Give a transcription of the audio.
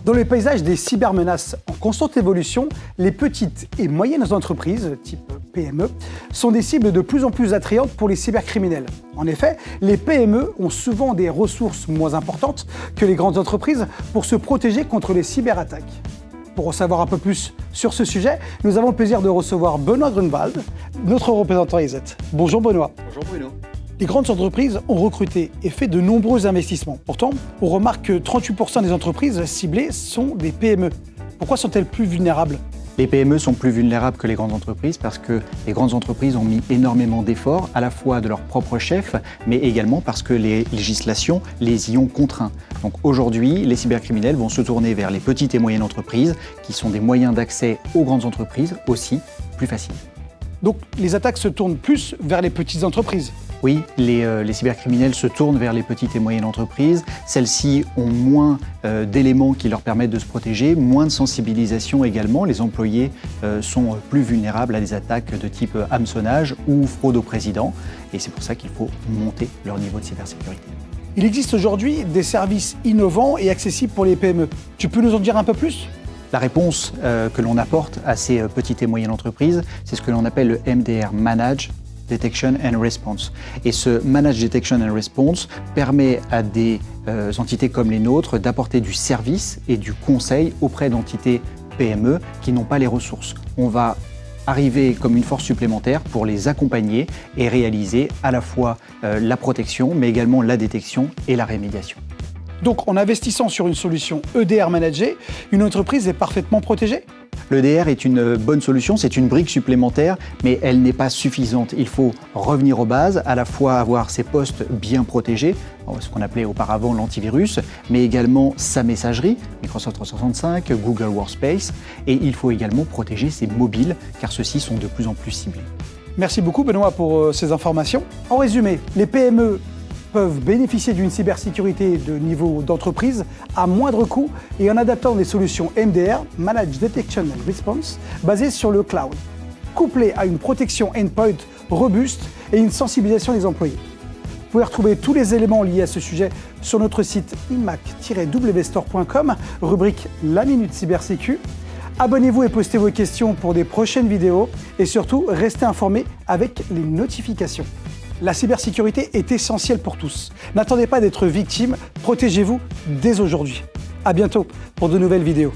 Dans le paysage des cybermenaces en constante évolution, les petites et moyennes entreprises, type PME, sont des cibles de plus en plus attrayantes pour les cybercriminels. En effet, les PME ont souvent des ressources moins importantes que les grandes entreprises pour se protéger contre les cyberattaques. Pour en savoir un peu plus sur ce sujet, nous avons le plaisir de recevoir Benoît Grunwald, notre représentant EZ. Bonjour Benoît. Bonjour Bruno. Les grandes entreprises ont recruté et fait de nombreux investissements. Pourtant, on remarque que 38% des entreprises ciblées sont des PME. Pourquoi sont-elles plus vulnérables ? Les PME sont plus vulnérables que les grandes entreprises parce que les grandes entreprises ont mis énormément d'efforts, à la fois de leurs propres chefs, mais également parce que les législations les y ont contraints. Donc aujourd'hui, les cybercriminels vont se tourner vers les petites et moyennes entreprises, qui sont des moyens d'accès aux grandes entreprises aussi plus faciles. Donc les attaques se tournent plus vers les petites entreprises. Oui, les cybercriminels se tournent vers les petites et moyennes entreprises. Celles-ci ont moins d'éléments qui leur permettent de se protéger, moins de sensibilisation également. Les employés sont plus vulnérables à des attaques de type hameçonnage ou fraude au président. Et c'est pour ça qu'il faut monter leur niveau de cybersécurité. Il existe aujourd'hui des services innovants et accessibles pour les PME. Tu peux nous en dire un peu plus ? La réponse que l'on apporte à ces petites et moyennes entreprises, c'est ce que l'on appelle le MDR, Manage Detection and Response. Et ce Manage Detection and Response permet à des entités comme les nôtres d'apporter du service et du conseil auprès d'entités PME qui n'ont pas les ressources. On va arriver comme une force supplémentaire pour les accompagner et réaliser à la fois la protection, mais également la détection et la rémédiation. Donc en investissant sur une solution EDR managée, une entreprise est parfaitement protégée ? L'EDR est une bonne solution, c'est une brique supplémentaire, mais elle n'est pas suffisante. Il faut revenir aux bases, à la fois avoir ses postes bien protégés, ce qu'on appelait auparavant l'antivirus, mais également sa messagerie, Microsoft 365, Google Workspace, et il faut également protéger ses mobiles, car ceux-ci sont de plus en plus ciblés. Merci beaucoup Benoît pour ces informations. En résumé, les PME peuvent bénéficier d'une cybersécurité de niveau d'entreprise à moindre coût et en adaptant des solutions MDR, Managed Detection and Response, basées sur le cloud, couplées à une protection endpoint robuste et une sensibilisation des employés. Vous pouvez retrouver tous les éléments liés à ce sujet sur notre site imac-wstore.com, rubrique La Minute Cybersécu. Abonnez-vous et postez vos questions pour des prochaines vidéos et surtout, restez informés avec les notifications. La cybersécurité est essentielle pour tous. N'attendez pas d'être victime, protégez-vous dès aujourd'hui. À bientôt pour de nouvelles vidéos.